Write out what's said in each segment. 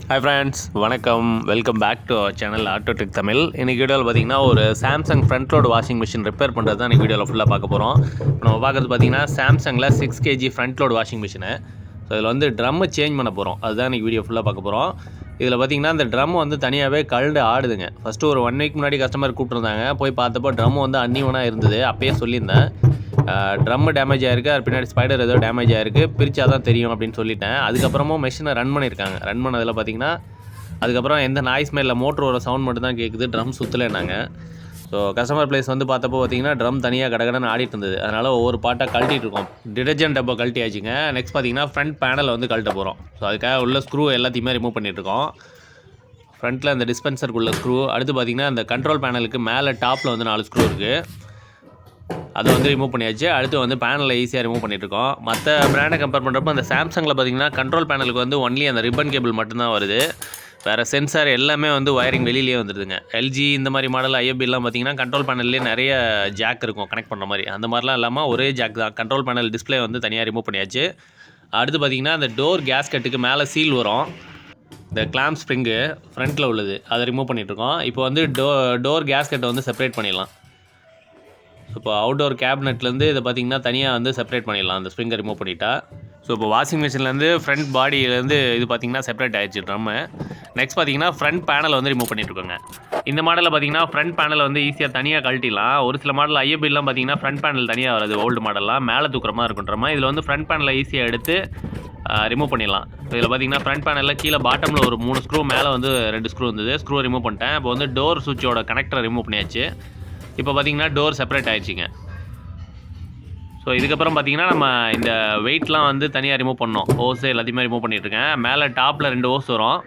Hi friends, வணக்கம். Welcome back to our channel Autotech Tamil. இன்றைக்கி வீடியோவில் பார்த்தீங்கன்னா ஒரு Samsung front load washing machine repair பண்ணுறது தான் இன்றைக்கி வீடியோவில் ஃபுல்லாக பார்க்க போகிறோம். இப்போ நம்ம பார்க்குறது பார்த்தீங்கன்னா சாம்சங்கில் 6 kg front load washing machine. So இதில் வந்து ட்ரம்மு சேஞ்ச் பண்ண போகிறோம். அதுதான் இன்றைக்கி வீடியோ ஃபுல்லாக பார்க்க போகிறோம். இதில் பார்த்தீங்கன்னா இந்த ட்ரம் வந்து தனியாகவே கழண்டு ஆடுதுங்க. ஃபஸ்ட்டு ஒரு 1 வீக் முன்னாடி கஸ்டமர் கூப்பிட்டுருந்தாங்க. போய் பார்த்தப்போ ட்ரம் வந்து அன்னிவனாக இருந்தது. அப்பயே சொல்லியிருந்தேன், ட்ரம்மு டேமேஜ் ஆகிருக்கு, அது பின்னாடி ஸ்பைடர் ஏதோ டேமேஜ் ஆகிருக்கு, பிரித்தா தான் தெரியும் அப்படின்னு சொல்லிட்டேன். அதுக்கப்புறமும் மெஷினை ரன் பண்ணியிருக்காங்க. ரன் பண்ணதில் பார்த்தீங்கன்னா அதுக்கப்புறம் எந்த நாய்ஸ்மே இல்லை, மோட்ரு ஒரு சவுண்ட் மட்டும் தான் கேட்குது, ட்ரம் சுற்றலைன்னாங்க. ஸோ கஸ்டமர் ப்ளேஸ் வந்து பார்த்தப்போ பார்த்தீங்கன்னா ட்ரம் தனியாக கடகடன்னு ஆடிட்டு இருந்தது. அதனால் ஒவ்வொரு பாட்டாக கழட்டிட்டு இருக்கோம். டிடர்ஜென்ட் டப்பா கழட்டியாச்சுங்க. நெக்ஸ்ட் பார்த்தீங்கன்னா ஃப்ரண்ட் பேனல் வந்து கழட்ட போகிறோம். ஸோ அதுக்காக உள்ள ஸ்க்ரூ எல்லாத்தையுமே ரிமூவ் பண்ணிகிட்ருக்கோம். ஃப்ரண்ட்டில் அந்த டிஸ்பென்சருக்குள்ள ஸ்க்ரூ, அடுத்து பார்த்தீங்கன்னா அந்த கண்ட்ரோல் பேனலுக்கு மேலே டாப்பில் வந்து 4 ஸ்க்ரூ இருக்குது, அதை வந்து ரிமூவ் பண்ணியாச்சு. அடுத்து வந்து பேனலில் ஈஸியாக ரிமூவ் பண்ணிகிட்ருக்கோம். மற்ற பிராண்டை கம்பேர் பண்ணுறப்போ அந்த சாம்சங்கில் பார்த்தீங்கன்னா கண்ட்ரோல் பேனலுக்கு வந்து ஒன்லி அந்த ரிப்பன் கேபிள் மட்டும்தான் வருது. வேறு சென்சார் எல்லாமே வந்து வயரிங் வெளியிலே வந்துடுதுங்க. எல்ஜி இந்த மாதிரி மாடல் ஐஎஃப்பிலாம் பார்த்தீங்கன்னா கண்ட்ரோல் பேனல்லே நிறைய ஜாக் இருக்கும் கனெக்ட் பண்ணுற மாதிரி. அந்த மாதிரிலாம் இல்லாமல் ஒரே ஜாக் தான். கண்ட்ரோல் பேனல் டிஸ்பிளே வந்து தனியாக ரிமூவ் பண்ணியாச்சு. அடுத்து பார்த்தீங்கன்னா அந்த டோர் கேஸ்கெட்டுக்கு மேலே சீல் வரும், இந்த கிளாம்ப் ஸ்ப்ரிங்கு ஃப்ரண்ட்டில் உள்ளது, அதை ரிமூவ் பண்ணிகிட்ருக்கோம். இப்போ வந்து டோர் கேஸ்கெட்டை வந்து செப்பரேட் பண்ணிடலாம். இப்போ அவுட்டோர் கேபினெட்லேருந்து இதை பார்த்தீங்கன்னா தனியாக வந்து செப்பரேட் பண்ணிடலாம், அந்த ஸ்ப்ரிங்கை ரிமூவ் பண்ணிட்டா. ஸோ இப்போ வாஷிங் மிஷின்லேருந்து ஃப்ரண்ட் பாடியிலேருந்து இது பார்த்தீங்கன்னா செப்பரேட் ஆகிடுச்சு ட்ரம்மு. நெக்ஸ்ட் பார்த்தீங்கன்னா ஃப்ரண்ட் பேனலை வந்து ரிமூவ் பண்ணிட்டுருக்கோங்க. இந்த மாடலில் பார்த்தீங்கன்னா ஃப்ரண்ட் பேனலை வந்து ஈஸியாக தனியாக கழட்டிடலாம். ஒரு சில மாடல் ஐஎஃப்பிலாம் பார்த்தீங்கன்னா ஃப்ரண்ட் பேனல் தனியாக வருது, ஓல்டு மாடல்லாம் மேலே தூக்குற மாதிரி இருக்குன்றமா. இதில் வந்து ஃப்ரண்ட் பேனலை ஈஸியாக எடுத்து ரிமூவ் பண்ணிடலாம். இதில் பார்த்தீங்கன்னா ஃப்ரண்ட் பேனலில் கீழே பாட்டமில் ஒரு 3 ஸ்க்ரூ, மேலே வந்து 2 ஸ்க்ரூ இருந்தது. ஸ்க்ரூ ரிமூவ் பண்ணிட்டேன். இப்போ வந்து டோர் சுவிட்சோட கனெக்டரை ரிமூவ் பண்ணியாச்சு. இப்போ பார்த்தீங்கன்னா டோர் செப்பரேட் ஆகிடுச்சிங்க. ஸோ இதுக்கப்புறம் பார்த்தீங்கன்னா நம்ம இந்த வெயிட்லாம் வந்து தனியாக ரிமூவ் பண்ணோம். ஓஸு எல்லாத்தையுமே ரிமூவ் பண்ணிகிட்ருக்கேன். மேலே டாப்பில் 2 ஓஸ் வரும்,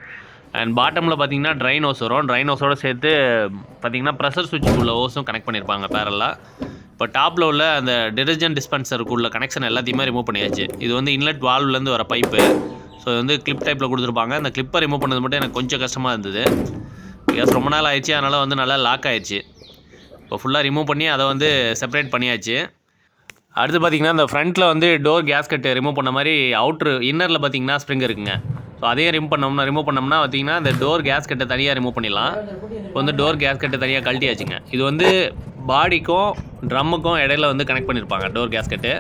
அண்ட் பாட்டமில் பார்த்தீங்கன்னா ட்ரைன் ஓஸ் வரும். ட்ரைன் ஓஸோடு சேர்த்து பார்த்தீங்கன்னா ப்ரெஷர் சுவிட்சுக்குள்ள ஓஸும் கனெக்ட் பண்ணியிருப்பாங்க பேரலாக. இப்போ டாப்பில் உள்ள அந்த டிடர்ஜென்ட் டிஸ்பென்சருக்குள்ள கனெக்ஷன் எல்லாத்தையுமே ரிமூவ் பண்ணியாச்சு. இது வந்து இன்லெட் வால்வ்லேருந்து வர பைப்பு. ஸோ இது வந்து கிளிப் டைப்பில் கொடுத்துருப்பாங்க. அந்த கிளிப்பை ரிமூவ் பண்ணது மட்டும் எனக்கு கொஞ்சம் கஷ்டமாக இருந்தது. பிகாஸ் ரொம்ப நாள் ஆயிடுச்சு, அதனால் வந்து நல்லா லாக் ஆயிடுச்சு. இப்போ ஃபுல்லாக ரிமூவ் பண்ணி அதை வந்து செப்பரேட் பண்ணியாச்சு. அடுத்து பார்த்திங்கன்னா இந்த ஃப்ரண்ட்டில் வந்து டோர் கேஸ்கெட்டு ரிமூவ் பண்ண மாதிரி அவுட்ரு இன்னரில் பார்த்திங்கன்னா ஸ்ப்ரிங் இருக்குங்க. ஸோ அதையும் ரிமூவ் பண்ணோம்னா பார்த்திங்கன்னா இந்த டோர் கேஸ்கெட்டை தனியாக ரிமூவ் பண்ணிடலாம். இப்போ வந்து டோர் கேஸ்கெட்டை தனியாக கழட்டியாச்சுங்க. இது வந்து பாடிக்கும் ட்ரம்முக்கும் இடையில வந்து கனெக்ட் பண்ணியிருப்பாங்க டோர் கேஸ்கெட்டு.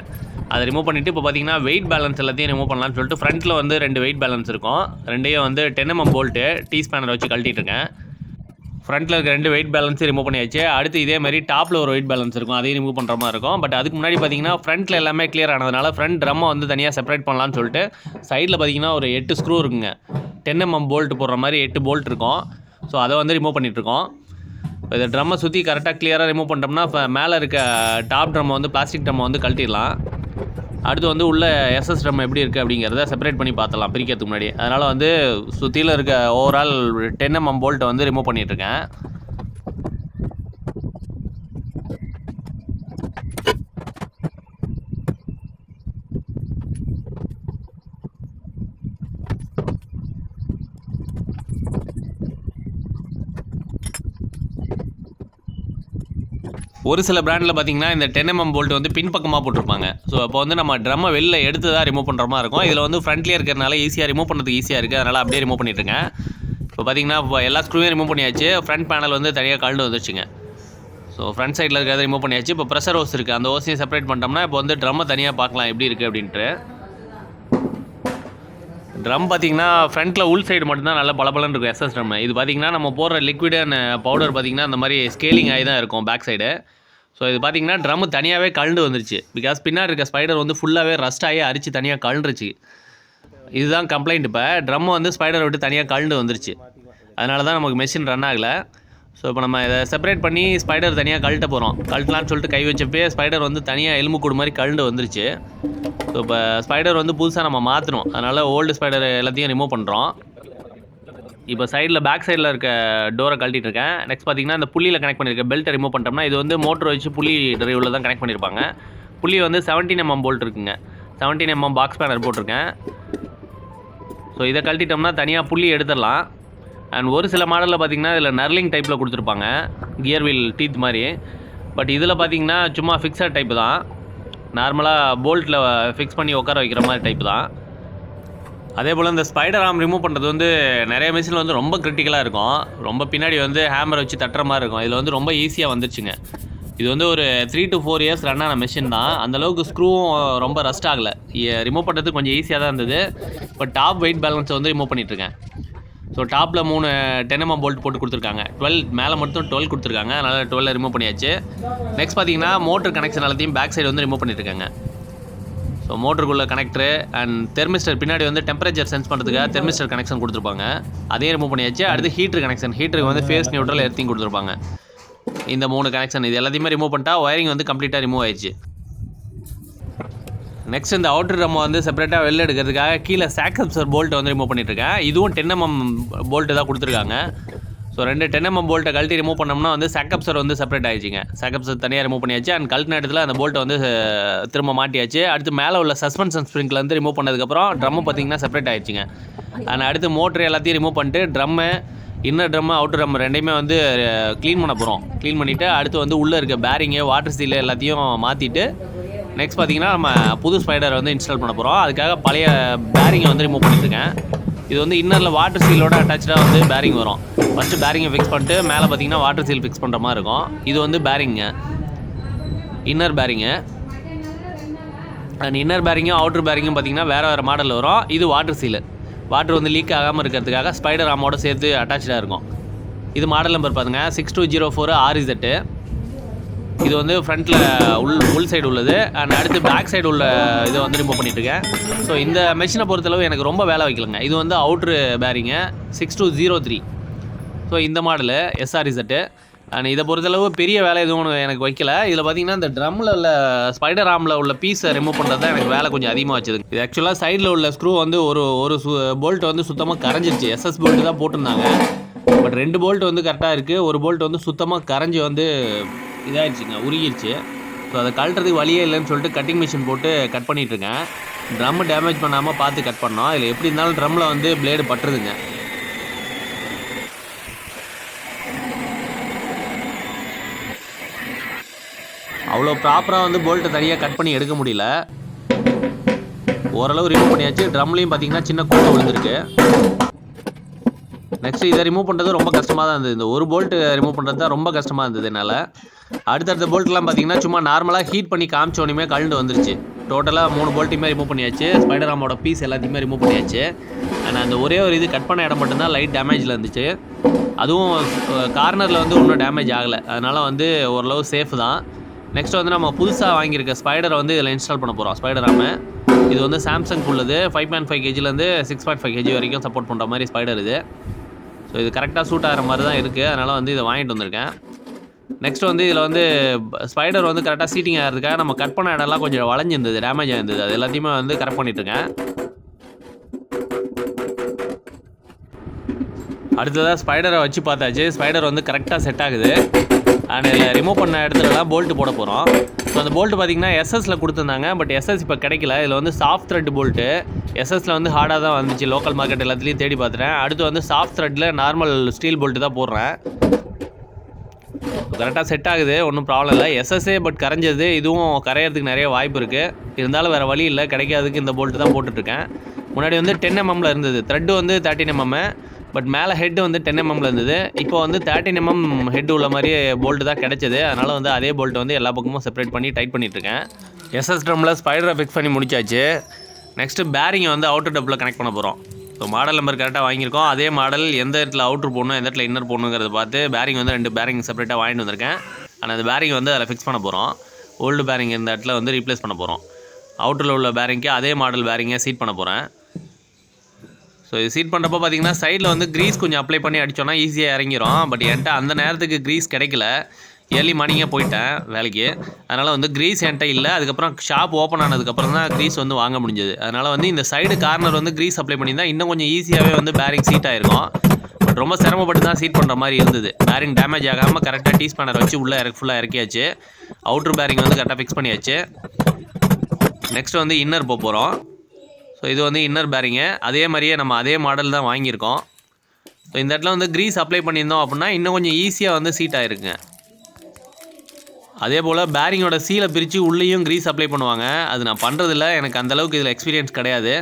அதை ரிமூவ் பண்ணிவிட்டு இப்போ பார்த்திங்கன்னா வெயிட் பேலன்ஸ் எல்லாத்தையும் ரிமூவ் பண்ணலான்னு சொல்லிட்டு ஃப்ரண்ட்டில் வந்து 2 வெயிட் பேலன்ஸ் இருக்கும். ரெண்டையும் வந்து 10 mm போல்ட்டு டீ ஸ்பேனர் வச்சு கழட்டிட்டுருக்கேன். ஃப்ரண்ட்டில் இருக்க 2 வெயிட் பேலன்ஸும் ரிமூவ் பண்ணியாச்சு. அடுத்து இதே மாதிரி டாப்பில் ஒரு வெயிட் பேலன்ஸ் இருக்கும், அதையும் ரிமூவ் பண்ணுற மாதிரி இருக்கும். பட் அதுக்கு முன்னாடி பார்த்தீங்கன்னா ஃப்ரண்ட்டில் எல்லாமே கிளியர் ஆனதுனால ஃப்ரண்ட் ட்ரம்மை வந்து தனியாக செப்பரேட் பண்ணலான்னு சொல்லிட்டு சைடில் பார்த்தீங்கன்னா ஒரு 8 ஸ்க்ரூ இருக்குங்க. 10 mm போல்ட் போடுற மாதிரி 8 போல்ட் இருக்கும். ஸோ அதை வந்து ரிமூவ் பண்ணிகிட்ருக்கோம். இப்போ இதை ட்ரம்மை சுற்றி கரெக்டாக கிளியராக ரிமூவ் பண்ணிட்டோம்னா இப்போ மேலே இருக்க டாப் ட்ரம்மை வந்து பிளாஸ்டிக் ட்ரம்மை வந்து கழட்டிடலாம். அடுத்து வந்து உள்ள எஸ்எஸ் ட்ரம் எப்படி இருக்குது அப்படிங்கிறத செப்பரேட் பண்ணி பார்த்தலாம் பிரிக்கிறதுக்கு முன்னாடி. அதனால் வந்து சுற்றியில் இருக்க ஓவரால் 10 mm போல்ட்டை வந்து ரிமூவ் பண்ணிகிட்ருக்கேன். ஒரு சில பிராண்டில் பார்த்தீங்கன்னா இந்த 10 mm போல்ட் வந்து பின்பக்கமாக போட்டிருப்பாங்க. ஸோ அப்போ வந்து நம்ம ட்ரம்மை வெளில எடுத்து தான் ரிமூவ் பண்ணுற மாதிரி இருக்கும். இதில் வந்து ஃப்ரண்ட்லேயே இருக்கிறதுனால ஈஸியாக ரிமூவ் பண்ணுறதுக்கு ஈஸியாக இருக்குது. அதனால் அப்படியே ரிமூவ் பண்ணிட்டுருங்க. இப்போ பார்த்தீங்கன்னா இப்போ எல்லா ஸ்க்ரூவையும் ரிமூவ் பண்ணியாச்சு. ஃப்ரண்ட் பேனல் வந்து தனியாக கழண்டு வந்துருச்சுங்க. ஸோ ஃப்ரண்ட் சைடில் இருக்கிறத ரிமூவ் பண்ணியாச்சு. இப்போ ப்ரெஷர் ஓஸ் இருக்குது, அந்த ஓஸையும் செப்பரேட் பண்ணிட்டோம்னா இப்போ வந்து ட்ரம்மை தனியாக பார்க்கலாம் எப்படி இருக்குது அப்படின்ட்டு. ட்ரம் பார்த்திங்கன்னா ஃப்ரண்ட்டில் உள் சைடு மட்டும்தான் நல்லா பளபளன்னு இருக்கும் எஸ்எஸ் ட்ரம். இது பார்த்திங்கன்னா நம்ம போடுற லிக்விட் அண்ட் பவுடர் பார்த்திங்கன்னா அந்த மாதிரி ஸ்கேலிங் ஆகி தான் இருக்கும் பேக் சைடு. ஸோ இது பார்த்திங்கன்னா ட்ரம்மு தனியாகவே கழண்டு வந்துருச்சு. பிகாஸ் பின்னாடி இருக்க ஸ்பைடர் வந்து ஃபுல்லாகவே ரஸ்ட் ஆகி அரிச்சு தனியாக கழண்டுருச்சு. இதுதான் கம்ப்ளைண்ட். இப்போ ட்ரம்மு வந்து ஸ்பைடரை விட்டு தனியாக கழண்டு வந்துருச்சு. அதனால தான் நமக்கு மெஷின் ரன் ஆகலை. ஸோ இப்போ நம்ம இதை செப்பரேட் பண்ணி ஸ்பைடர் தனியாக கழட்ட போகிறோம். கழட்டலான்னு சொல்லிட்டு கை வச்சப்பே ஸ்பைடர் வந்து தனியாக எலும்புக்கூடு மாதிரி கழண்டு வந்துருச்சு. ஸோ இப்போ ஸ்பைடர் வந்து புதுசாக நம்ம மாற்றணும். அதனால் ஓல்டு ஸ்பைடர் எல்லாத்தையும் ரிமூவ் பண்ணுறோம். இப்போ சைடில் பேக் சைடில் இருக்க டோரை கழட்டிட்டு இருக்கேன். நெக்ஸ்ட் பார்த்தீங்கன்னா இந்த புள்ளியில் கனெக்ட் பண்ணியிருக்க பெல்ட்டை ரிமூவ் பண்ணிட்டோம்னா இது வந்து மோட்டர் வச்சு புள்ளி டிரைவில் தான் கனெக்ட் பண்ணியிருப்பாங்க. புள்ளி வந்து 17 mm போல்ட் இருக்குங்க. 17 mm பாக்ஸ் பேனர் போட்டிருக்கேன். ஸோ இதை கழட்டிட்டோம்னா தனியாக புள்ளி எடுத்துடலாம். அண்ட் ஒரு சில மாடலில் பார்த்திங்கன்னா இதில் நர்லிங் டைப்பில் கொடுத்துருப்பாங்க, கியர் வீல் டீத் மாதிரி. பட் இதில் பார்த்திங்கன்னா சும்மா ஃபிக்ஸட் டைப்பு தான், நார்மலாக போல்ட்டில் ஃபிக்ஸ் பண்ணி உட்கார வைக்கிற மாதிரி டைப்பு தான். அதே போல் இந்த ஸ்பைடர் ஆர்ம் ரிமூவ் பண்ணுறது வந்து நிறைய மிஷினில் வந்து ரொம்ப கிரிட்டிக்கலாக இருக்கும். ரொம்ப பின்னாடி வந்து ஹேமர் வச்சு தட்டுற மாதிரி இருக்கும். இதில் வந்து ரொம்ப ஈஸியாக வந்துருச்சுங்க. இது வந்து ஒரு 3 to 4 இயர்ஸ் ரன் ஆன மிஷின் தான். அந்தளவுக்கு ஸ்க்ரூவும் ரொம்ப ரஸ்ட் ஆகலை. ரிமூவ் பண்ணுறது கொஞ்சம் ஈஸியாக தான் இருந்தது. இப்போ டாப் வெயிட் பேலன்ஸை வந்து ரிமூவ் பண்ணிகிட்ருக்கேன். ஸோ டாப்பில் 3 10mm போல்ட் போட்டு கொடுத்துருக்காங்க. 12 மேலே மட்டும் 12 கொடுத்துருக்காங்க. அதனால் 12 ரிமூவ் பண்ணியாச்சு. நெக்ஸ்ட் பார்த்தீங்கன்னா மோட்டர் கனெக்ஷன் எல்லாத்தையும் பேக் சைடு வந்து ரிமூவ் பண்ணிட்டுருக்காங்க. ஸோ மோட்டருக்குள்ள கனெக்டரு அண்ட் தெர்மிஸ்டர் பின்னாடி வந்து டெம்பரேச்சர் சென்ஸ் பண்ணுறதுக்காக தெர்மிஸ்டர் கனெக்ஷன் கொடுத்துருப்பாங்க. அதையும் ரிமூவ் பண்ணியாச்சு. அடுத்து ஹீட்டர் கனெக்ஷன், ஹீட்டருக்கு வந்து ஃபேஸ் நியூட்ரல் எர்த்திங் கொடுத்துருப்பாங்க. இந்த 3 கனெக்ஷன் இது எல்லாத்தையுமே ரிமூவ் பண்ணிட்டா ஒயரிங் வந்து கம்ப்ளீட்டாக ரிமூவ் ஆயிடுச்சு. நெக்ஸ்ட் இந்த அவுட்டர் ட்ரம் வந்து செப்பரேட்டாக வெளில எடுக்கிறதுக்காக கீழே சாக்கப்சர் போல்ட்டை வந்து ரிமூவ் பண்ணிட்டுருக்கேன். இதுவும் 10mm போல்ட்டு தான் கொடுத்துருக்காங்க. ஸோ 2 10mm போல்ட்டை கழட்டி ரிமூவ் பண்ணோம்னா வந்து சாக்கப்சர் வந்து செப்பரேட் ஆகிடுச்சிங்க. சாக்கப்சர் தனியாக ரிமூவ் பண்ணியாச்சு. அண்ட் கழட்டின இடத்துல அந்த போல்ட்டை வந்து திரும்ப மாட்டியாச்சு. அடுத்து மேலே உள்ள சஸ்பென்ஷன் ஸ்ப்ரிங்கில் வந்து ரிமூவ் பண்ணதுக்கப்புறம் ட்ரம்மு பார்த்திங்கன்னா செப்பரேட் ஆகிடுச்சிங்க. அண்ட் அடுத்து மோட்ரு எல்லாத்தையும் ரிமூவ் பண்ணிட்டு drum inner drum outer drum ரெண்டையுமே வந்து க்ளீன் பண்ண போகிறோம். க்ளீன் பண்ணிவிட்டு அடுத்து வந்து உள்ளே இருக்க பேரிங்கு வாட்டர் சீல் எல்லாத்தையும் மாற்றிட்டு நெக்ஸ்ட் பார்த்திங்கன்னா நம்ம புது ஸ்பைடரை வந்து இன்ஸ்டால் பண்ண போகிறோம். அதுக்காக பழைய பேரிங்கை வந்து ரிமூவ் பண்ணிட்டுருக்கேன். இது வந்து இன்னரில் வாட்டர் சீலோட அட்டாச்சாக வந்து பேரிங் வரும். ஃபஸ்ட்டு பேரிங்கை ஃபிக்ஸ் பண்ணிட்டு மேலே பார்த்திங்கன்னா வாட்டர் சீல் ஃபிக்ஸ் பண்ணுற மாதிரி இருக்கும். இது வந்து பேரிங்க, இன்னர் பேரிங்கு. அண்ட் இன்னர் பேரிங்கும் அவுட்டர் பேரிங்கும் பார்த்திங்கன்னா வேறு மாடலில் வரும். இது வாட்டர் சீலு, வாட்டர் வந்து லீக் ஆகாமல் இருக்கிறதுக்காக ஸ்பைடர் ஆமோட சேர்த்து அட்டாச்சாக இருக்கும். இது மாடல் நம்பர் பாருங்க 6204 RZ. இது வந்து ஃப்ரண்ட்டில் உள் சைடு உள்ளது. அண்ட் அடுத்து பேக் சைடு உள்ள இதை வந்து ரிமூவ் பண்ணிட்டுருக்கேன். ஸோ இந்த மெஷினை பொறுத்தளவு எனக்கு ரொம்ப வேலை வைக்கலங்க. இது வந்து அவுட்ரு பேரிங்கு 6203. ஸோ இந்த மாடலு SRZ. அண்ட் இதை பொறுத்தளவு பெரிய வேலை எதுவும் எனக்கு வைக்கல. இதில் பார்த்தீங்கன்னா இந்த ட்ரம்மில் உள்ள ஸ்பைடர் ஆர்மில் உள்ள பீஸை ரிமூவ் பண்ணுறது தான் எனக்கு வேலை கொஞ்சம் அதிகமாக வச்சுது. இது ஆக்சுவலாக சைடில் உள்ள ஸ்க்ரூ வந்து ஒரு போல்ட் வந்து சுத்தமாக கரைஞ்சிருச்சு. SS போல்ட்டு தான் போட்டிருந்தாங்க. பட் 2 போல்ட் வந்து கரெக்டாக இருக்குது. ஒரு போல்ட் வந்து சுத்தமாக கரைஞ்சி வந்து இதாகிடுச்சிங்க, உருகிடுச்சு. ஸோ அதை கழட்டுறதுக்கு வழியே இல்லைன்னு சொல்லிட்டு கட்டிங் மிஷின் போட்டு கட் பண்ணிகிட்ருக்கேன். ட்ரம்மு டேமேஜ் பண்ணாமல் பார்த்து கட் பண்ணோம். இதில் எப்படி இருந்தாலும் ட்ரம்மில் வந்து பிளேடு பட்டுருதுங்க. அவ்வளோ ப்ராப்பராக வந்து போல்ட்டை தனியாக கட் பண்ணி எடுக்க முடியல. ஓரளவு ரிமூவ் பண்ணியாச்சு. ட்ரம்லேயும் பார்த்தீங்கன்னா சின்ன கூட்டை விழுந்திருக்கு. நெக்ஸ்ட்டு இதை ரிமூவ் பண்ணுறது ரொம்ப கஷ்டமாக தான் இருந்தது. இந்த ஒரு போல்ட்டு ரிமூவ் பண்ணுறது தான் ரொம்ப கஷ்டமாக இருந்தது என்னால். அடுத்தடுத்த போல்ட்லாம் பார்த்தீங்கன்னா சும்மா நார்மலாக ஹீட் பண்ணி காமிச்சோன்னே கழண்டு வந்துருச்சு. டோட்டலாக 3 போல்ட்டையுமே ரிமூவ் பண்ணியாச்சு. ஸ்பைடர் ஆமோட பீஸ் எல்லாத்தையுமே ரிமூவ் பண்ணியாச்சு. ஆனால் அந்த ஒரே ஒரு இது கட் பண்ண இடம் மட்டும்தான் லைட் டேமேஜில் இருந்துச்சு. அதுவும் கார்னரில் வந்து ஒன்றும் டேமேஜ் ஆகலை. அதனால் வந்து ஓரளவு சேஃப் தான். நெக்ஸ்ட் வந்து நம்ம புதுசாக வாங்கியிருக்க ஸ்பைடரை வந்து இதில் இன்ஸ்டால் பண்ண போகிறோம். ஸ்பைடர் ஆமு இது வந்து சாம்சங் உள்ளது. 5.5 kgலேருந்து 6.5 kg வரைக்கும் சப்போர்ட் பண்ணுற மாதிரி ஸ்பைடர் இது. ஸோ இது கரெக்டாக சூட் ஆகிற மாதிரி தான் இருக்குது. அதனால் வந்து இதை வாங்கிட்டு வந்திருக்கேன். நெக்ஸ்ட் வந்து இதில் வந்து ஸ்பைடர் வந்து கரெக்டாக சீட்டிங் ஆகிறதுக்காக நம்ம கட் பண்ண இடம்லாம் கொஞ்சம் வளைஞ்சிருந்தது, டேமேஜ் ஆகிருந்தது. அது எல்லாத்தையுமே வந்து கரெக்ட் பண்ணிட்டுருக்கேன். அடுத்ததாக ஸ்பைடரை வச்சு பார்த்தாச்சு. ஸ்பைடர் வந்து கரெக்டாக செட் ஆகுது. அண்ட் இதில் ரிமூவ் பண்ண இடத்துலலாம் போல்ட்டு போட போகிறோம். ஸோ அந்த போல்ட்டு பார்த்திங்கன்னா எஸ்எஸில் கொடுத்துருந்தாங்க. பட் எஸ்எஸ் இப்போ கிடைக்கல. இதில் வந்து சாஃப்ட் த்ரெட் போல்ட்டு. எஸ்எஸில் வந்து ஹார்டாக தான் வந்துச்சு. லோக்கல் மார்க்கெட் எல்லாத்துலேயும் தேடி பார்த்துட்டேன். அடுத்து வந்து சாஃப்ட் த்ரெட்டில் நார்மல் ஸ்டீல் போல்ட்டு தான் போடுறேன். கரெக்டாக செட் ஆகுது, ஒன்றும் ப்ராப்ளம் இல்லை. எஸ்எஸ்ஏ பட் கரைஞ்சது. இதுவும் கரையிறதுக்கு நிறைய வாய்ப்பு இருக்குது. இருந்தாலும் வேறு வழி இல்லை, கிடைக்காததுக்கு இந்த போல்ட்டு தான் போட்டுட்ருக்கேன். முன்னாடி வந்து 10mm இருந்தது. த்ரெட்டு வந்து 13mm. பட் மேலே ஹெட்டு வந்து 10mm இருந்தது. இப்போ வந்து 13mm ஹெட் உள்ள மாதிரி போல்ட்டு தான் கிடைச்சது. அதனால் வந்து அதே போல்ட்டு வந்து எல்லா பக்கமும் செப்பரேட் பண்ணி டைட் பண்ணிட்டுருக்கேன். எஸ்எஸ் ட்ரம்மில் ஸ்பைடரை ஃபிக்ஸ் பண்ணி முடிச்சாச்சு. நெக்ஸ்ட்டு பேரிங்கை வந்து அவுட்டர் டப்பில் கனெக்ட் பண்ண போகிறோம். ஸோ மாடல் நம்பர் கரெக்டாக வாங்கியிருக்கோம். அதே மாடல் எந்த இடத்துல அவுட்ரு போடணும், எந்த இடத்துல இன்னர் போடணுங்கிறத பார்த்து பேரிங் வந்து 2 பேரிங் செப்பரேட்டாக வாங்கிட்டு வந்திருக்கேன். ஆனால் அந்த பேரிங் வந்து அதில் ஃபிக்ஸ் பண்ண போகிறோம். ஓல்டு பேரிங் இந்த இடத்துல வந்து ரீப்ளேஸ் பண்ண போகிறோம். அவுட்டரில் உள்ள பேரிங்க்கு அதே மாடல் பேரிங்கை சீட் பண்ண போகிறேன். ஸோ இது சீட் பண்ணுறப்போ பார்த்தீங்கன்னா சைடில் வந்து க்ரீஸ் கொஞ்சம் அப்ளை பண்ணி அடித்தோன்னா ஈஸியாக இறங்கிடும். பட் என்கிட்ட அந்த நேரத்துக்கு க்ரீஸ் கிடைக்கல. ஏர்லி மார்னிங்கே போயிட்டேன் வேலைக்கு. அதனால் வந்து க்ரீஸ் என்கிட்ட இல்லை. அதுக்கப்புறம் ஷாப் ஓப்பன் ஆனதுக்கப்புறம் தான் க்ரீஸ் வந்து வாங்க முடிஞ்சது. அதனால் வந்து இந்த சைடு கார்னர் வந்து க்ரீஸ் அப்ளை பண்ணியிருந்தால் இன்னும் கொஞ்சம் ஈஸியாகவே வந்து பேரிங் சீட் ஆகிருக்கும். பட் ரொம்ப சிரமப்பட்டு தான் சீட் பண்ணுற மாதிரி இருந்தது. பேரிங் டேமேஜ் ஆகாமல் கரெக்டாக டீ ஸ்பேனர் வச்சு உள்ளே ஃபுல்லாக இறக்கியாச்சு. அவுட்ரு பேரிங் வந்து கரெக்டாக ஃபிக்ஸ் பண்ணியாச்சு. நெக்ஸ்ட் வந்து இன்னர் போக போகிறோம். ஸோ இது வந்து இன்னர் பேரிங்கு. அதே மாதிரியே நம்ம அதே மாடல் தான் வாங்கியிருக்கோம். ஸோ இந்த இடத்துல வந்து க்ரீஸ் அப்ளை பண்ணியிருந்தோம் அப்படின்னா இன்னும் கொஞ்சம் ஈஸியாக வந்து சீட் ஆகிருக்குங்க. அதே போல் பேரிங்கோட சீலை பிரித்து உள்ளேயும் க்ரீஸ் அப்ளை பண்ணுவாங்க. அது நான் பண்ணுறதில்ல, எனக்கு அந்தளவுக்கு இதில் எக்ஸ்பீரியன்ஸ் கிடையாது.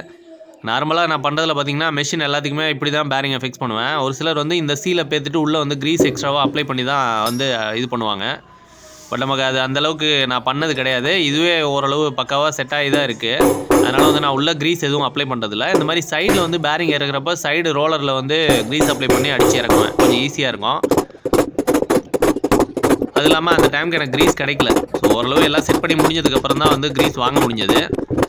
நார்மலாக நான் பண்ணுறதுல பார்த்தீங்கன்னா மெஷின் எல்லாத்துக்குமே இப்படி தான் பேரிங்கை ஃபிக்ஸ் பண்ணுவேன். ஒரு சிலர் வந்து இந்த சீலை பேத்துட்டு உள்ளே வந்து க்ரீஸ் எக்ஸ்ட்ராவாக அப்ளை பண்ணி தான் வந்து இது பண்ணுவாங்க. பட் நமக்கு அது அந்தளவுக்கு நான் பண்ணது கிடையாது. இதுவே ஓரளவு பக்காவாக செட் ஆகி தான் இருக்குது. அதனால் வந்து நான் உள்ளே க்ரீஸ் எதுவும் அப்ளை பண்ணுறதில்ல. இந்த மாதிரி சைடில் வந்து பேரிங் இறக்குறப்ப சைடு ரோலரில் வந்து க்ரீஸ் அப்ளை பண்ணி அடித்து இறக்குவேன். கொஞ்சம் ஈஸியாக இருக்கும். அது இல்லாமல் அந்த டைமுக்கு எனக்கு க்ரீஸ் கிடைக்கல. ஸோ ஓரளவு எல்லாம் செட் பண்ணி முடிஞ்சதுக்கப்புறம் தான் வந்து க்ரீஸ் வாங்க முடிஞ்சது.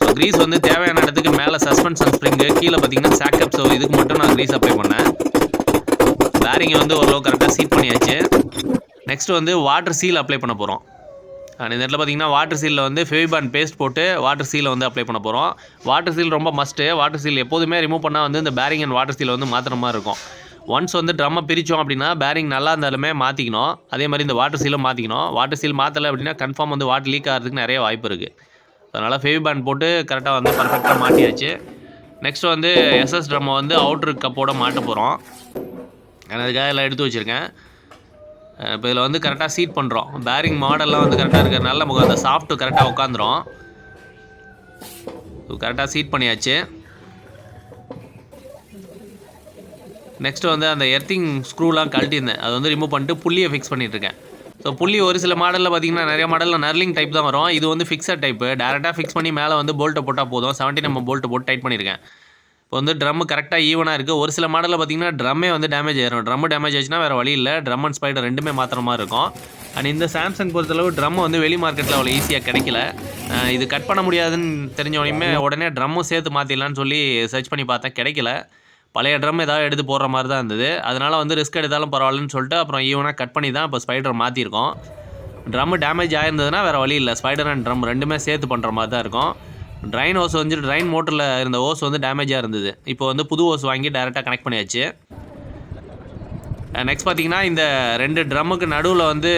ஸோ க்ரீஸ் வந்து தேவையான இடத்துக்கு மேலே சஸ்பென்ஷன் ஸ்ப்ரிங்கு, கீழே பார்த்தீங்கன்னா சாக்கப். ஸோ இதுக்கு மட்டும் நான் க்ரீஸ் அப்ளை பண்ணேன். பேரிங்கை வந்து ஓரளவு கரெக்டாக சீட் பண்ணியாச்சு. நெக்ஸ்ட் வந்து வாட்டர் சீல் அப்ளை பண்ண போகிறோம். இந்த இடத்துல பார்த்தீங்கன்னா வாட்டர் சீலில் வந்து ஃபெவிபாண்ட் பேஸ்ட் போட்டு வாட்டர் சீலை வந்து அப்ளை பண்ண போகிறோம். வாட்டர் சீல் ரொம்ப மஸ்ட்டு. வாட்டர் சீல் எப்போதுமே ரிமூவ் பண்ணால் வந்து இந்த பேரிங் அண்ட் வாட்டர் சீலை வந்து மாற்றுற மாதிரி இருக்கும். ஒன்ஸ் வந்து ட்ரம்மை பிரித்தோம் அப்படின்னா பேரிங் நல்லா இருந்தாலுமே மாற்றிக்கணும். அதே மாதிரி இந்த வாட்டர் சீலும் மாற்றிக்கணும். வாட்டர் சீல் மாற்றலை அப்படின்னா கன்ஃபார்ம் வந்து வாட்டர் லீக் ஆகிறதுக்கு நிறைய வாய்ப்பு இருக்குது. அதனால் ஃபெவிபாண்ட் போட்டு கரெக்டாக வந்து பர்ஃபெக்டாக மாட்டியாச்சு. நெக்ஸ்ட் வந்து எஸ்எஸ் ட்ரம்மை வந்து அவுட்ரு கப்போட மாட்ட போகிறோம். நான் அதுக்காக எல்லாம் எடுத்து வச்சுருக்கேன். இப்போ இதில் வந்து கரெக்டாக சீட் பண்ணுறோம். பேரிங் மாடல்லாம் வந்து கரெக்டாக இருக்கிறதுனால நமக்கு அந்த சாஃப்ட்டு கரெக்டாக உட்காந்துரும். கரெக்டாக சீட் பண்ணியாச்சு. நெக்ஸ்ட்டு வந்து அந்த எர்த்திங் ஸ்க்ரூலாம் கழட்டியிருந்தேன். அதை வந்து ரிமூவ் பண்ணிட்டு புள்ளியை ஃபிக்ஸ் பண்ணிட்டுருக்கேன். ஸோ புள்ளி ஒரு சில மாடலில் பார்த்தீங்கன்னா நிறைய மாடலில் நர்லிங் டைப் தான் வரும். இது வந்து ஃபிக்ஸட் டைப்பு. டேரெக்டாக ஃபிக்ஸ் பண்ணி மேலே வந்து போல்ட்டை போட்டால் போதும். 17 mm போல்ட்டு போட்டு டைட் பண்ணியிருக்கேன். இப்போ வந்து ட்ரம் கரெக்டாக ஈவனாக இருக்குது. ஒரு சில மாடலில் பார்த்தீங்கன்னா ட்ரம்மே வந்து டேமேஜ் ஆயிரும். ட்ரம் டேமேஜ் ஆச்சுன்னா வேறு வழி இல்லை. ட்ரம் அண்ட் ஸ்பைடர் ரெண்டுமே மாத்திர மாதிரி இருக்கும். அண்ட் இந்த சாம்சங் பொறுத்தளவு ட்ரம் வந்து வெளி மார்க்கெட்டில் அவ்வளோ ஈஸியாக கிடைக்கல. இது கட் பண்ண முடியாதுன்னு தெரிஞ்சவனையுமே உடனே ட்ரம்மும் சேர்த்து மாற்றிடலான்னு சொல்லி சர்ச் பண்ணி பார்த்தேன். கிடைக்கல. பழைய ட்ரம் ஏதாவது எடுத்து போடுற மாதிரி தான் இருந்தது. அதனால் வந்து ரிஸ்க் எடுத்தாலும் பரவாயில்லன்னு சொல்லிட்டு அப்புறம் ஈவனாக கட் பண்ணி தான் இப்போ ஸ்பைடர் மாற்றிருக்கோம். ட்ரம் டேமேஜ் ஆயிருந்ததுன்னா வேறு வழி இல்லை. ஸ்பைடர் அண்ட் ட்ரம் ரெண்டுமே சேர்த்து பண்ணுற மாதிரி தான் இருக்கும். ட்ரைன் ஹோஸ் வந்து ட்ரைன் மோட்டரில் இருந்த ஹோஸ் வந்து டேமேஜாக இருந்தது. இப்போ வந்து புது ஹோஸ் வாங்கி டேரெக்டாக கனெக்ட் பண்ணியாச்சு. நெக்ஸ்ட் பார்த்தீங்கன்னா இந்த 2 ட்ரம்முக்கு நடுவில் வந்து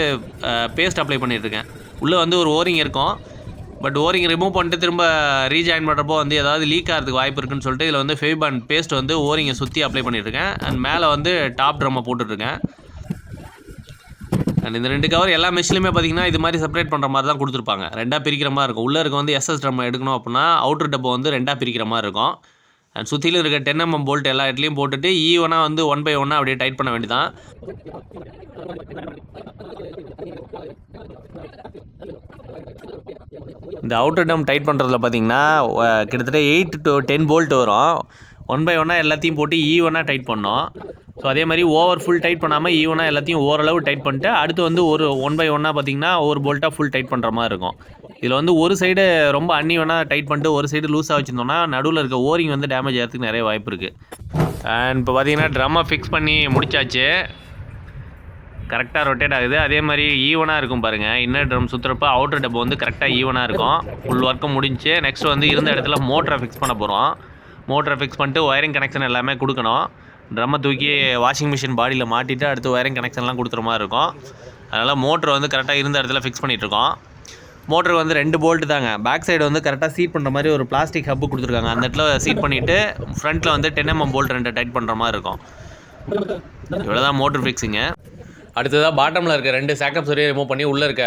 பேஸ்ட் அப்ளை பண்ணிட்டுருக்கேன். உள்ளே வந்து ஒரு ஓரிங் இருக்கும். பட் ஓரிங் ரிமூவ் பண்ணிட்டு திரும்ப ரீஜாயின் பண்ணுறப்போ வந்து ஏதாவது லீக் ஆகிறதுக்கு வாய்ப்பு இருக்குன்னு சொல்லிட்டு இதில் வந்து ஃபெவிபாண்ட் பேஸ்ட் வந்து ஓரிங்கை சுற்றி அப்ளை பண்ணிட்டுருக்கேன். அண்ட் மேலே வந்து டாப் ட்ரம்மை போட்டுட்ருக்கேன். அண்ட் இந்த 2 கவர் எல்லா மெஷின்லையுமே பார்த்தீங்கன்னா இது மாதிரி செப்பரேட் பண்ணுற மாதிரி தான் கொடுத்துருப்பாங்க. 2ஆக பிரிக்கிற மாதிரி இருக்கும். உள்ளே இருக்க வந்து எஸ்எஸ் ட்ரம் எடுக்கணும் அப்படின்னா அவுட்ரு டப்பை வந்து 2ஆக பிரிக்கிற மாதிரி இருக்கும். அண்ட் சுற்றிலும் இருக்க 10 mm போல்ட் எல்லா இடத்துலையும் போட்டுட்டு ஈவனாக வந்து 1 by 1 அப்படியே டைட் பண்ண வேண்டியதான். இந்த அவுட்டர் டம் டைட் பண்ணுறதுல பார்த்தீங்கன்னா கிட்டத்தட்ட 8 to 10 போல்ட் வரும். 1 by 1 எல்லாத்தையும் போட்டு ஈவனாக டைட் பண்ணோம். ஸோ அதே மாதிரி ஓவர் ஃபுல் டைட் பண்ணாமல் ஈவனாக எல்லாத்தையும் ஓரளவு டைட் பண்ணிட்டு அடுத்து வந்து ஒரு 1 by 1 பார்த்தீங்கன்னா ஒரு போல்ட்டாக ஃபுல் டைட் பண்ணுற மாதிரி இருக்கும். இதில் வந்து ஒரு சைடு ரொம்ப அன்னிவனாக டைட் பண்ணிட்டு ஒரு சைடு லூஸாக வச்சுருந்தோம்னா நடுவில் இருக்க ஓரிங் வந்து டேமேஜ் ஆகிறதுக்கு நிறைய வாய்ப்பு இருக்குது. அண்ட் இப்போ பார்த்தீங்கன்னா ட்ரம்மை ஃபிக்ஸ் பண்ணி முடிச்சாச்சு. கரெக்டாக ரொட்டேட் ஆகுது. அதே மாதிரி ஈவனாக இருக்கும் பாருங்கள். இன்னர் ட்ரம் சுற்றுறப்ப அவுட்டர் டப்பை வந்து கரெக்டாக ஈவனாக இருக்கும். ஃபுல் ஒர்க்கும் முடிஞ்சு நெக்ஸ்ட் வந்து இருந்த இடத்துல மோட்டரை ஃபிக்ஸ் பண்ண போகிறோம். மோட்டரை ஃபிக்ஸ் பண்ணிட்டு ஒயரிங் கனெக்ஷன் எல்லாமே கொடுக்கணும். ட்ரம்மை தூக்கி வாஷிங் மிஷின் பாடியில் மாட்டிட்டு அடுத்து ஒயரிங் கனெக்ஷன்லாம் கொடுத்துற மாதிரி இருக்கும். அதனால் மோட்டர் வந்து கரெக்டாக இருந்த இடத்துல ஃபிக்ஸ் பண்ணிகிட்ருக்கோம். மோட்டருக்கு வந்து 2 போல்ட்டு தாங்க. பேக் சைடு வந்து கரெக்டாக சீட் பண்ணுற மாதிரி ஒரு பிளாஸ்டிக் ஹப்பு கொடுத்துருக்காங்க. அந்த இடத்துல சீட் பண்ணிவிட்டு ஃப்ரண்ட்டில் வந்து 10 mm போல்ட் 2 டைட் பண்ணுற மாதிரி இருக்கும். இவ்வளோ தான் மோட்டர் ஃபிக்ஸிங்க. அடுத்ததாக பாட்டமில் இருக்க 2 சாக்கப்ஸ் வரையும் ரிமூவ் பண்ணி உள்ளே இருக்க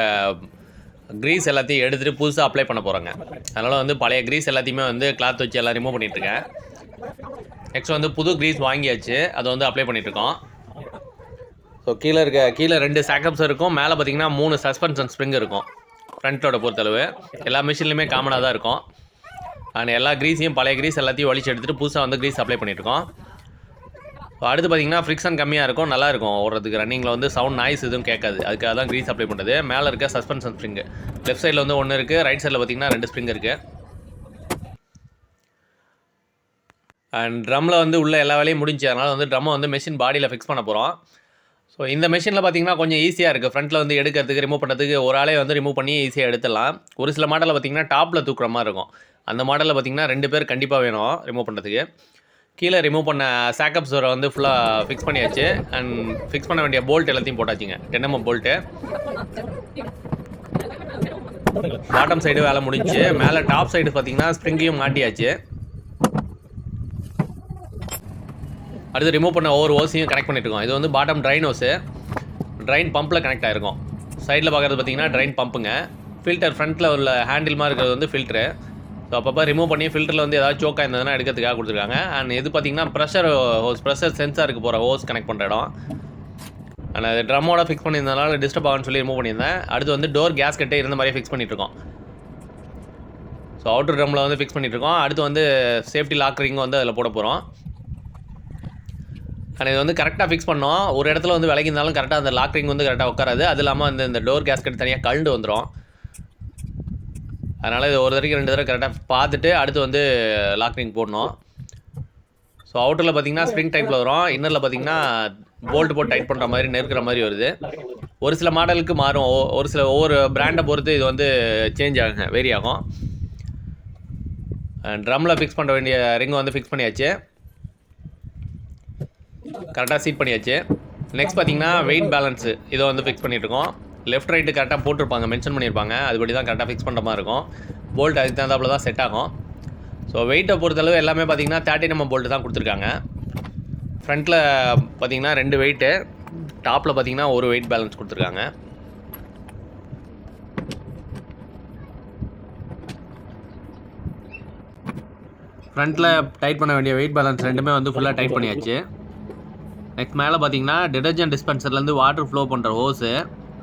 க்ரீஸ் எல்லாத்தையும் எடுத்துகிட்டு புதுசாக அப்ளை பண்ண போகிறாங்க. அதனால் வந்து பழைய க்ரீஸ் எல்லாத்தையுமே வந்து கிளாத் வச்சு எல்லாம் ரிமூவ் பண்ணிகிட்ருக்கேன். நெக்ஸ்ட் வந்து புது க்ரீஸ் வாங்கியாச்சு. அதை வந்து அப்ளை பண்ணிகிட்ருக்கோம். ஸோ கீழே 2 சாக்கப்ஸ் இருக்கும். மேலே பார்த்தீங்கன்னா 3 சஸ்பென்ஷன் ஸ்ப்ரிங் இருக்கும். ஃப்ரண்ட்டோட பொறுத்தளவு எல்லா மிஷின்லையுமே காமனாக தான் இருக்கும். அண்ட் எல்லா க்ரீஸையும் பழைய க்ரீஸ் எல்லாத்தையும் வலிச்சு எடுத்துகிட்டு புதுசாக வந்து க்ரீஸ் அப்ளை பண்ணியிருக்கோம். ஸோ அடுத்து பார்த்தீங்கன்னா ஃப்ரிக்ஷன் கம்மியாக இருக்கும். நல்லாயிருக்கும் ஓடுறதுக்கு. ரன்னிங்கில் வந்து சவுண்ட் நாய்ஸ் எதுவும் கேட்காது. அதுக்காக தான் க்ரீஸ் அப்ளை பண்ணுறது. மேலே இருக்க சஸ்பென்ஷன் ஸ்ப்ரிங்கு லெஃப்ட் சைடில் வந்து 1 இருக்குது. ரைட் சைடில் பார்த்தீங்கன்னா 2 ஸ்ப்ரிங் இருக்குது. அண்ட் ட்ரம்மில் வந்து உள்ள எல்லா வேலையும் முடிஞ்சு. அதனால் வந்து ட்ரம்மை வந்து மெஷின் பாடியில் ஃபிக்ஸ் பண்ண போகிறோம். ஸோ இந்த மெஷினில் பார்த்தீங்கன்னா கொஞ்சம் ஈஸியாக இருக்குது. ஃப்ரண்ட்டில் வந்து எடுக்கிறதுக்கு ரிமூவ் பண்ணுறதுக்கு ஒரு ஆளே வந்து ரிமூவ் பண்ணி ஈஸியாக எடுத்துடலாம். ஒரு சில மாடலில் பார்த்தீங்கன்னா டாப்பில் தூக்குற மாதிரி இருக்கும். அந்த மாடலில் பார்த்தீங்கன்னா 2 பேர் கண்டிப்பாக வேணும் ரிமூவ் பண்ணுறதுக்கு. கீழே ரிமூவ் பண்ண சாக்கப்ஸ் வந்து ஃபுல்லாக ஃபிக்ஸ் பண்ணியாச்சு. அண்ட் ஃபிக்ஸ் பண்ண வேண்டிய போல்ட் எல்லாத்தையும் போட்டாச்சுங்க. 10 mm போல்ட்டு. பாட்டம் சைடு வேலை முடிஞ்சு. மேலே டாப் சைடு பார்த்தீங்கன்னா ஸ்ப்ரிங்கையும் மாட்டியாச்சு. அடுத்து ரிமூவ் பண்ண ஒவ்வொரு ஓஸையும் கனெக்ட் பண்ணிட்டுருக்கோம். இது வந்து பாட்டம் ட்ரைன் ஓஸு. ட்ரைன் பம்பில் கனெக்ட் ஆகிருக்கும். சைடில் பார்க்குறது பார்த்தீங்கன்னா ட்ரைன் பம்புங்க. ஃபில்டர் ஃப்ரண்ட்டில் உள்ள ஹேண்டில் மாதிரி இருக்கிறது வந்து ஃபில்ட்ரு. ஸோ அப்பப்போ ரிமூவ் பண்ணி ஃபில்டரில் வந்து ஏதாவது சோக்காக இருந்ததுன்னா எடுக்கிறதுக்காக கொடுத்துருக்காங்க. அண்ட் இது பார்த்திங்கன்னா ப்ரெஷர் சென்சாருக்கு போகிற ஹோஸ் கனெக்ட் பண்ணுற இடம். அண்ட் அது ட்ரம்மோட ஃபிக்ஸ் பண்ணியிருந்தனால டிஸ்டர்ப் ஆகும்னு சொல்லி ரிமூவ் பண்ணியிருந்தேன். அடுத்து வந்து டோர் கேஸ்கெட்டே இருந்த மாதிரியே ஃபிக்ஸ் பண்ணிகிட்ருக்கோம். ஸோ அவுட்டர் ட்ரம்மில் வந்து ஃபிக்ஸ் பண்ணிகிட்ருக்கோம். அடுத்து வந்து சேஃப்டி லாக் ரிங் வந்து அதில் போட போகிறோம். அண்ட் இது வந்து கரெக்டாக ஃபிக்ஸ் பண்ணோம். ஒரு இடத்துல வந்து விலகி இருந்தாலும் கரெக்டாக அந்த லாக் ரிங் வந்து கரெக்டாக உட்காராது. அது இல்லாமல் வந்து இந்த டோர் கேஸ்கெட் தனியாக கழண்டு வந்துடும். அதனால் இது ஒரு தடவைக்கு 2 தடவை கரெக்டாக பார்த்துட்டு அடுத்து வந்து லாக் ரிங் போடணும். ஸோ அவுட்டரில் பார்த்திங்கன்னா ஸ்ப்ரிங் டைப்பில் வரும். இன்னரில் பார்த்திங்கன்னா போல்ட் போட்டு டைட் பண்ணுற மாதிரி நெருக்கிற மாதிரி வருது. ஒரு சில மாடலுக்கு மாறும். ஒவ்வொரு பிராண்டை பொறுத்து இது வந்து சேஞ்ச் ஆகுங்க, வேரி ஆகும். ட்ரம்மில் ஃபிக்ஸ் பண்ண வேண்டிய ரிங்கை வந்து ஃபிக்ஸ் பண்ணியாச்சு. கரெக்டாக சீட் பண்ணியாச்சு. நெக்ஸ்ட் பார்த்திங்கன்னா வெயிட் பேலன்ஸு இதை வந்து ஃபிக்ஸ் பண்ணிகிட்ருக்கோம். லெஃப்ட் ரைட்டு கரெக்டாக போட்டிருப்பாங்க, மென்ஷன் பண்ணியிருப்பாங்க. அதுபடி தான் கரெக்டாக ஃபிக்ஸ் பண்ணுற மாதிரி இருக்கும். போல்ட் அதுக்கு தகுந்தாப்பில் தான் செட் ஆகும். ஸோ வெயிட்டை பொறுத்தளவு எல்லாமே பார்த்திங்கன்னா 30mm போல்ட்டு தான் கொடுத்துருக்காங்க. ஃப்ரண்ட்டில் பார்த்திங்கன்னா 2 வெயிட்டு, டாப்பில் பார்த்திங்கன்னா ஒரு வெயிட் பேலன்ஸ் கொடுத்துருக்காங்க. ஃப்ரண்ட்டில் டைட் பண்ண வேண்டிய வெயிட் பேலன்ஸ் ரெண்டுமே வந்து ஃபுல்லாக டைட் பண்ணியாச்சு. நெக்ஸ்ட் மேலே பார்த்தீங்கன்னா டிடர்ஜென்ட் டிஸ்பென்சர்லேருந்து வாட்டர் ஃப்ளோ பண்ணுற ஹோஸு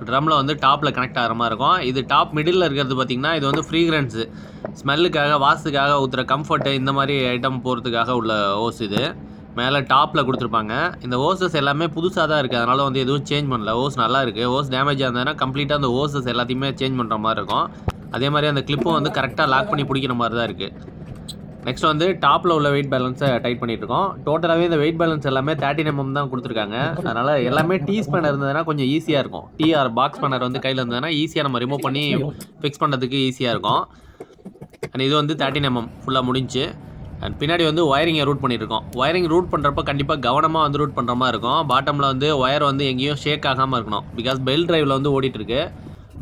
ட்ரம்மில் வந்து டாப்பில் கனெக்ட் ஆகிற மாதிரி இருக்கும். இது டாப் மிடில் இருக்கிறது பார்த்திங்கன்னா இது வந்து ஃப்ரீக்ரன்ஸு, ஸ்மெல்லுக்காக, வாசத்துக்காக ஊற்றுற கம்ஃபர்ட்டு, இந்த மாதிரி ஐட்டம் போகிறதுக்காக உள்ள ஹோஸ். இது மேலே டாப்பில் கொடுத்துருப்பாங்க. இந்த ஹோசஸ் எல்லாமே புதுசாக தான் இருக்குது, அதனால் வந்து எதுவும் சேஞ்ச் பண்ணல. ஹோஸ் நல்லா இருக்குது. ஹோஸ் டேமேஜ் ஆனதுன்னா கம்ப்ளீட்டாக அந்த ஹோசஸ் எல்லாத்தையுமே சேஞ்ச் பண்ணுற மாதிரி இருக்கும். அதே மாதிரி அந்த கிளிப்பும் வந்து கரெக்டாக லாக் பண்ணி பிடிக்கிற மாதிரி தான் இருக்குது. நெக்ஸ்ட் வந்து டாப்பில் உள்ள வெயிட் பேலன்ஸை டைட் பண்ணிகிட்ருக்கோம். டோட்டலாகவே இந்த வெயிட் பேலன்ஸ் எல்லாமே 30mm தான் கொடுத்துருக்காங்க. அதனால் எல்லாமே டீ ஸ்பேனர் இருந்ததுன்னா கொஞ்சம் ஈஸியாக இருக்கும். டிஆர் பாக்ஸ் ஸ்பேனர் வந்து கையில் இருந்ததுன்னா ஈஸியாக நம்ம ரிமூவ் பண்ணி ஃபிக்ஸ் பண்ணுறதுக்கு ஈஸியாக இருக்கும். அண்ட் இது வந்து 13mm ஃபுல்லாக முடிஞ்சு. அண்ட் பின்னாடி வந்து ஒயரிங்கை ரூட் பண்ணியிருக்கோம். ஒயரிங் ரூட் பண்ணுறப்ப கண்டிப்பாக கவனமாக வந்து ரூட் பண்ணுற மாதிரி இருக்கும். பாட்டமில் வந்து ஒயர் வந்து எங்கேயும் ஷேக் ஆகாமல் இருக்கணும். பிகாஸ் பெல்ட் ட்ரைவில் வந்து ஓடிட்டுருக்கு.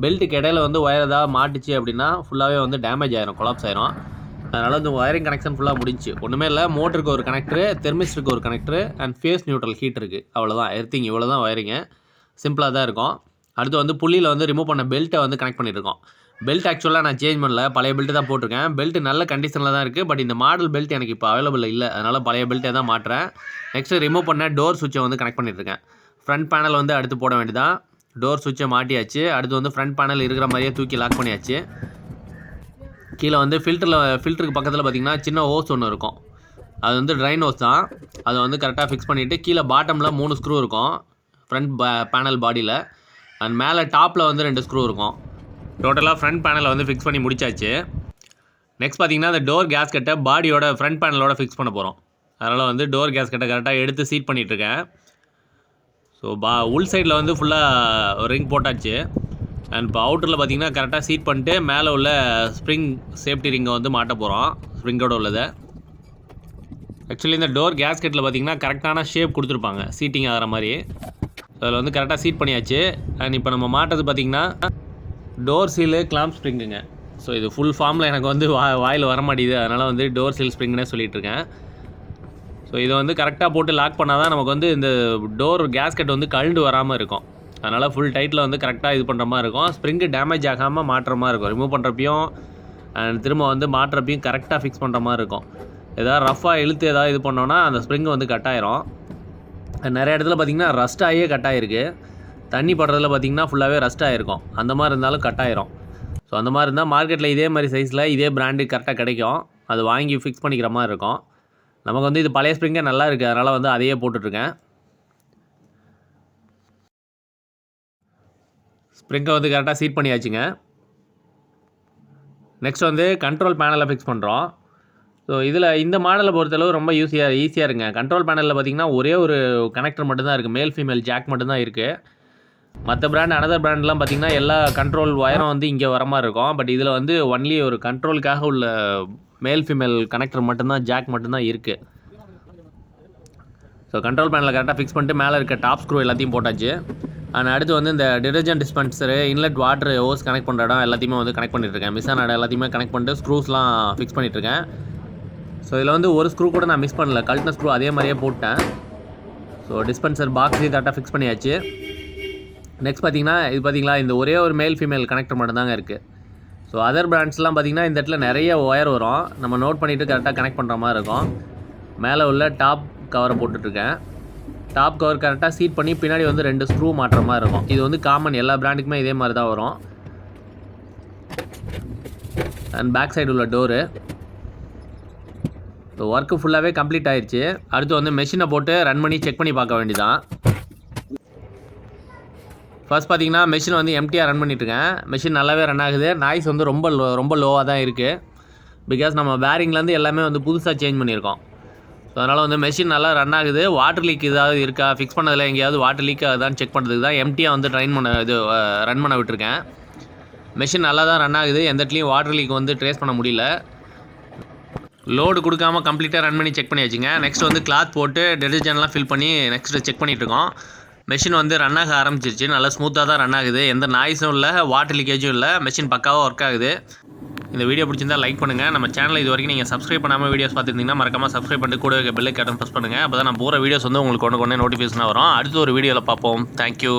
பெல்ட்டுக்கு இடையில வந்து ஒயர் ஏதாவது மாட்டுச்சு அப்படின்னா ஃபுல்லாகவே வந்து டேமேஜ் ஆயிரும், கொலாப்ஸ் ஆயிரும். அதனால் வந்து ஒயரிங் கனெக்ஷன் ஃபுல்லாக முடிஞ்சு. ஒன்றுமே இல்லை, மோட்டருக்கு ஒரு கனெக்டரு, தெர்மிஸ்டருக்கு ஒரு connector and face neutral heat இருக்குது. அவ்வளோதான் எர்த்திங். இவ்வளோ தான் ஒயரிங்கு, சிம்பிளாக தான் இருக்கும். அடுத்து வந்து புள்ளியில் வந்து ரிமூவ் பண்ண பெல்ட்டை வந்து கனெக்ட் பண்ணியிருக்கோம். பெல்ட் ஆக்சுவலாக நான் சேஞ்ச் பண்ணல, பழைய பெல்ட்டு தான் போட்டிருக்கேன். பெல்ட் நல்ல கண்டிஷனில் தான் இருக்குது. பட் இந்த மாடல் பெல்ட் எனக்கு இப்போ அவைலபிள் இல்லை, அதனால் பழைய பெல்ட்டை தான் மாட்டுறேன். நெக்ஸ்ட்டு ரிமூவ் பண்ண டோர் சுவிட்சை வந்து கனெக்ட் பண்ணியிருக்கேன். ஃப்ரண்ட் பேனல் வந்து அடுத்து போட வேண்டியதான். டோர் சுவிட்சை மாட்டியாச்சு. அடுத்து வந்து ஃப்ரண்ட் பேனல் இருக்கிற மாதிரியே தூக்கி லாக் பண்ணியாச்சு. கீழே வந்து ஃபில்டருக்கு பக்கத்தில் பார்த்திங்கன்னா சின்ன ஹோஸ் ஒன்று இருக்கும். அது வந்து ட்ரைன் ஹோஸ் தான். அதை வந்து கரெக்டாக ஃபிக்ஸ் பண்ணிவிட்டு கீழே பாட்டமில் 3 ஸ்க்ரூ இருக்கும் ஃப்ரண்ட் பேனல் பாடியில். அண்ட் மேலே டாப்பில் வந்து 2 ஸ்க்ரூ இருக்கும். டோட்டலாக ஃப்ரண்ட் பேனலை வந்து ஃபிக்ஸ் பண்ணி முடிச்சாச்சு. நெக்ஸ்ட் பார்த்திங்கன்னா அந்த டோர் கேஸ்கெட்டை பாடியோட ஃப்ரண்ட் பேனலோட ஃபிக்ஸ் பண்ண போகிறோம். அதனால் வந்து டோர் கேஸ்கெட்டை கரெக்டாக எடுத்து சீட் பண்ணிகிட்ருக்கேன். ஸோ உள் சைடில் வந்து ஃபுல்லாக ரிங் போட்டாச்சு. அண்ட் இப்போ அவுட்டரில் பார்த்திங்கன்னா கரெக்டாக சீட் பண்ணிட்டு மேலே உள்ள ஸ்ப்ரிங் சேஃப்டி ரிங்கை வந்து மாட்ட போகிறோம், ஸ்ப்ரிங்கோட உள்ளதை. ஆக்சுவலி இந்த டோர் கேஸ்கெட்டில் பார்த்திங்கன்னா கரெக்டான ஷேப் கொடுத்துருப்பாங்க சீட்டிங் ஆகிற மாதிரி. அதில் வந்து கரெக்டாக சீட் பண்ணியாச்சு. அண்ட் இப்போ நம்ம மாட்டது பார்த்திங்கன்னா டோர் சீலு கிளாம்ப் ஸ்ப்ரிங்குங்க. ஸோ இது ஃபுல் ஃபார்மில் எனக்கு வந்து வாயில் வர மாட்டேங்குது, அதனால் வந்து டோர் சீல் ஸ்ப்ரிங்குன்னே சொல்லிகிட்ருக்கேன். ஸோ இதை வந்து கரெக்டாக போட்டு லாக் பண்ணால் தான் நமக்கு வந்து இந்த டோர் கேஸ்கெட் வந்து கழண்டு வராமல் இருக்கும். அதனால் ஃபுல் டைட்டில் வந்து கரெக்டாக இது பண்ணுற மாதிரி இருக்கும். ஸ்ப்ரிங்கு டேமேஜ் ஆகாமல் மாட்டுற மாதிரி இருக்கும். ரிமூவ் பண்ணுறப்பையும் அண்ட் திரும்ப வந்து மாட்டுறப்பையும் கரெக்டாக ஃபிக்ஸ் பண்ணுற மாதிரி இருக்கும். எதாவது ரஃபாக இழுத்து எதாவது இது பண்ணோன்னா அந்த ஸ்ப்ரிங்கு வந்து கட் ஆயிரும். நிறைய இடத்துல பார்த்திங்கன்னா ரஸ்ட் ஆகியே கட் ஆகிருக்கு. தண்ணி படுறதுல பார்த்திங்கன்னா ஃபுல்லாகவே ரஸ்ட் ஆகிருக்கும். அந்த மாதிரி இருந்தாலும் கட் ஆயிரும். ஸோ அந்த மாதிரி இருந்தால் மார்க்கெட்டில் இதே மாதிரி சைஸில் இதே பிராண்டு கரெக்டாக கிடைக்கும். அது வாங்கி ஃபிக்ஸ் பண்ணிக்கிற மாதிரி இருக்கும். நமக்கு வந்து இது பழைய ஸ்ப்ரிங்கே நல்லா இருக்குது, அதனால் வந்து அதையே போட்டுட்ருக்கேன். ஸ்ப்ரிங்கை வந்து கரெக்டாக சீட் பண்ணியாச்சுங்க. நெக்ஸ்ட் வந்து கண்ட்ரோல் பேனலை ஃபிக்ஸ் பண்ணுறோம். ஸோ இதில் இந்த மாடலை பொறுத்தளவு ரொம்ப ஈஸியாக இருக்குங்க. கண்ட்ரோல் பேனலில் பார்த்திங்கன்னா ஒரே ஒரு கனெக்டர் மட்டும்தான் இருக்குது, மேல் ஃபீமேல் ஜாக் மட்டும்தான் இருக்குது. மற்ற பிராண்ட் அனதர் பிராண்ட்லாம் பார்த்திங்கன்னா எல்லா கண்ட்ரோல் ஒயரும் வந்து இங்கே வர மாதிரி இருக்கும். பட் இதில் வந்து ஒன்லி ஒரு கண்ட்ரோலுக்காக உள்ள மேல் ஃபீமேல் கனெக்டர் மட்டும்தான், ஜாக் மட்டும்தான் இருக்குது. ஸோ கண்ட்ரோல் பேனலில் கரெக்டாக ஃபிக்ஸ் பண்ணிட்டு மேலே இருக்க டாப் ஸ்க்ரூ எல்லாத்தையும் போட்டாச்சு. அண்ட் அடுத்து வந்து இந்த detergent dispenser, inlet water hose connect பண்ணுற இடம் எல்லாத்தையுமே வந்து கனெக்ட் பண்ணிட்டுருக்கேன். மிஸ் ஆன இடம் எல்லாத்தையுமே கனெக்ட் பண்ணிட்டு ஸ்க்ரூஸ்லாம் ஃபிக்ஸ் பண்ணிட்டுருக்கேன். ஸோ இதில் வந்து ஒரு ஸ்க்ரூ கூட நான் மிஸ் பண்ணல, கழட்டின ஸ்க்ரூ அதே மாதிரியே போட்டேன். ஸோ டிஸ்பென்சர் பாக்ஸையும் கரெக்டாக ஃபிக்ஸ் பண்ணியாச்சு. நெக்ஸ்ட் பார்த்திங்கன்னா இது பார்த்திங்களா, இந்த ஒரே ஒரு மேல் ஃபீமேல் கனெக்டர் மட்டும்தாங்க இருக்குது. ஸோ அதர் பிராண்ட்ஸ்லாம் பார்த்திங்கன்னா இந்த இடத்துல நிறைய ஒயர் வரும், நம்ம நோட் பண்ணிவிட்டு கரெக்டாக கனெக்ட் பண்ணுற மாதிரி இருக்கும். மேலே உள்ள டாப் கவரை போட்டுட்ருக்கேன். டாப் கவர் கரெக்டாக சீட் பண்ணி பின்னாடி வந்து 2 ஸ்க்ரூ மாட்டுற மாதிரி இருக்கும். இது வந்து காமன், எல்லா பிராண்டுக்குமே இதே மாதிரி தான் வரும். அண்ட் பேக் சைடு உள்ள டோரு. ஸோ ஒர்க்கு ஃபுல்லாகவே கம்ப்ளீட் ஆயிடுச்சு. அடுத்து வந்து மெஷினை போட்டு ரன் பண்ணி செக் பண்ணி பார்க்க வேண்டியதான். ஃபர்ஸ்ட் பார்த்தீங்கன்னா மெஷின் வந்து எம்டியாக ரன் பண்ணிட்டுருக்கேன். மெஷின் நல்லாவே ரன் ஆகுது. நாய்ஸ் வந்து ரொம்ப லோவாக தான் இருக்குது. பிகாஸ் நம்ம பேரிங்லேருந்து எல்லாமே வந்து புதுசாக சேஞ்ச் பண்ணியிருக்கோம். ஸோ அதனால் வந்து மெஷின் நல்லா ரன் ஆகுது. வாட்டர் லீக் ஏதாவது இருக்கா, ஃபிக்ஸ் பண்ணதில் எங்கேயாவது வாட்டர் லீக் ஆகுதான்னு செக் பண்ணுறதுக்கு தான் எம்டியாக வந்து ரன் பண்ண விட்டுருக்கேன். மெஷின் நல்லா தான் ரன் ஆகுது. எந்த இடத்துலையும் வாட்டர் லீக் வந்து ட்ரேஸ் பண்ண முடியல. லோடு கொடுக்காமல் கம்ப்ளீட்டாக ரன் பண்ணி செக் பண்ணி வச்சுங்க. நெக்ஸ்ட் வந்து கிளாத் போட்டு டெட்டர்ஜென்ட்லாம் ஃபில் பண்ணி நெக்ஸ்ட்டு செக் பண்ணிகிட்ருக்கோம். மெஷின் வந்து ரன் ஆக ஆரம்பிச்சிருச்சு. நல்லா ஸ்மூத்தாக தான் ரன் ஆகுது. எந்த நாய்ஸும் இல்லை, வாட்டர் லீக்கேஜும் இல்லை. மெஷின் பக்காவாக ஒர்க் ஆகுது. இந்த வீடியோ பிடிச்சிருந்தால் லைக் பண்ணுங்கள். நம்ம சேனலை இது வரைக்கும் நீங்கள் சப்ஸ்கிரைப் பண்ணாமல் வீடியோஸ் பார்த்துருந்தீங்கன்னா மறக்காமல் சப்ஸ்கிரைப் பண்ணிட்டு கூட பெல் ஐக்கான் ப்ரெஸ் பண்ணுங்கள். அப்போ தான் நான் போகிற வீடியோஸ் வந்து உங்களுக்கு ஒன்று நோட்டிஃபிகேஷனாக வரும். அடுத்து ஒரு வீடியோவில் பார்ப்போம். தேங்க்யூ.